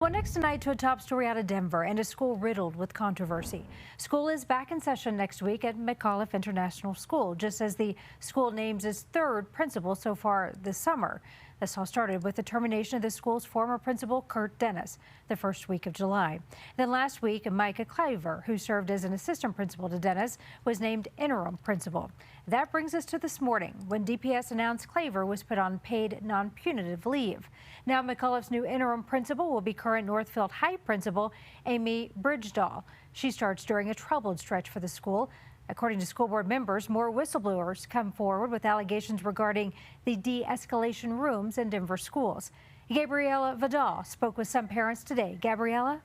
Well, next tonight to a top story out of Denver and a school riddled with controversy. School is back in session next week at McAuliffe International School, just as the school names its third principal so far this summer. This all started with the termination of the school's former principal, Kurt Dennis, the first week of July. Then last week, Micah Cliver, who served as an assistant principal to Dennis, was named interim principal. That brings us to this morning, when DPS announced Cliver was put on paid non-punitive leave. Now McAuliffe's new interim principal will be current Northfield High principal Amy Bridgedahl. She starts during a troubled stretch for the school. According to school board members, more whistleblowers come forward with allegations regarding the de-escalation rooms in Denver schools. Gabriela Vidal spoke with some parents today. Gabriela?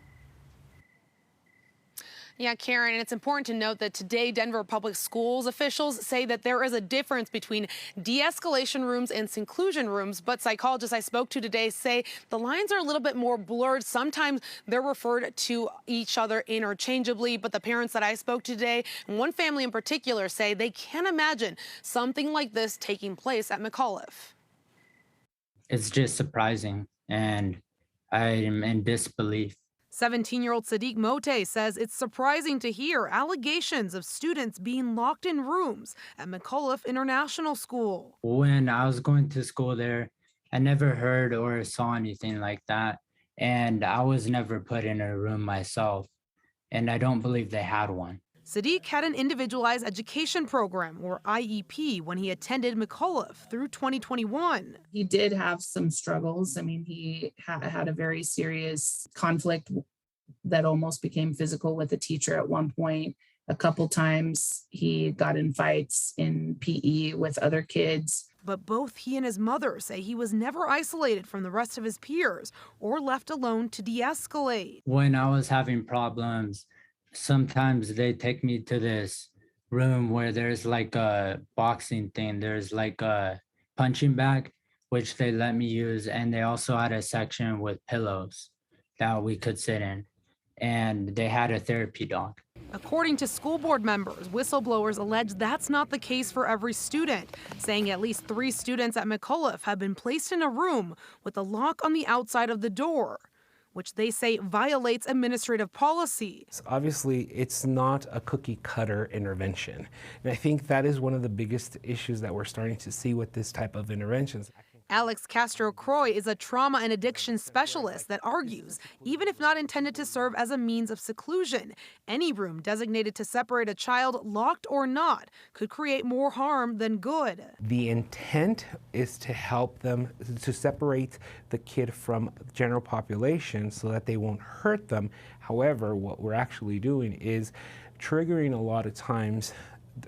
Yeah, Karen, and it's important to note that today Denver Public Schools officials say that there is a difference between de-escalation rooms and seclusion rooms, but psychologists I spoke to today say the lines are a little bit more blurred. Sometimes they're referred to each other interchangeably, but the parents that I spoke to today, and one family in particular, say they can't imagine something like this taking place at McAuliffe. It's just surprising, and I'm in disbelief. 17-year-old Sadiq Mote says it's surprising to hear allegations of students being locked in rooms at McAuliffe International School. When I was going to school there, I never heard or saw anything like that, and I was never put in a room myself, and I don't believe they had one. Sadiq had an individualized education program, or IEP, when he attended McAuliffe through 2021. He did have some struggles. I mean, he had a very serious conflict that almost became physical with a teacher at one point. A couple times he got in fights in PE with other kids. But both he and his mother say he was never isolated from the rest of his peers or left alone to de-escalate. When I was having problems, sometimes they take me to this room where there's like a boxing thing. There's like a punching bag, which they let me use. And they also had a section with pillows that we could sit in. And they had a therapy dog. According to school board members, whistleblowers allege that's not the case for every student, saying at least 3 students at McAuliffe have been placed in a room with a lock on the outside of the door, which they say violates administrative policy. Obviously, it's not a cookie cutter intervention. And I think that is one of the biggest issues that we're starting to see with this type of interventions. Alex Castro-Croy is a trauma and addiction specialist that argues, even if not intended to serve as a means of seclusion, any room designated to separate a child, locked or not, could create more harm than good. The intent is to help them, to separate the kid from the general population so that they won't hurt them. However, what we're actually doing is triggering a lot of times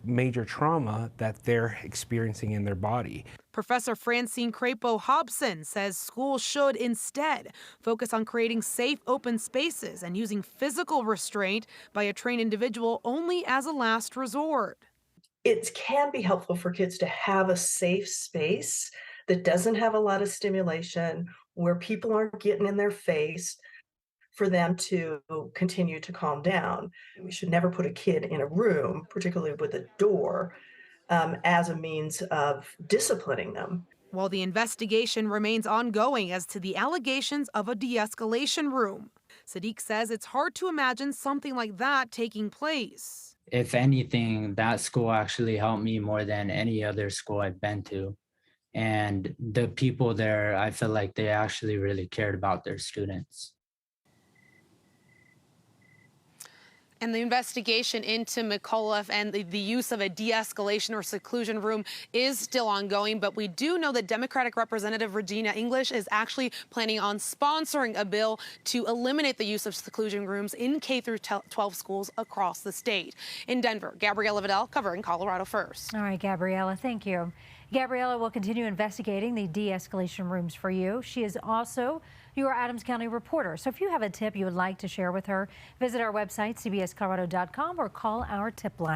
major trauma that they're experiencing in their body. Professor Francine Crapo-Hobson says schools should instead focus on creating safe, open spaces and using physical restraint by a trained individual only as a last resort. It can be helpful for kids to have a safe space that doesn't have a lot of stimulation, where people aren't getting in their face, for them to continue to calm down. We should never put a kid in a room, particularly with a door, as a means of disciplining them. While the investigation remains ongoing as to the allegations of a de-escalation room, Sadiq says it's hard to imagine something like that taking place. If anything, that school actually helped me more than any other school I've been to. And the people there, I feel like they actually really cared about their students. And the investigation into McAuliffe and the use of a de-escalation or seclusion room is still ongoing, but we do know that Democratic Representative Regina English is actually planning on sponsoring a bill to eliminate the use of seclusion rooms in K-12 schools across the state. In Denver, Gabriela Vidal covering Colorado First. All right, Gabriela, thank you. Gabriela will continue investigating the de-escalation rooms for you. She is also your Adams County reporter. So if you have a tip you would like to share with her, visit our website, cbscolorado.com, or call our tip line.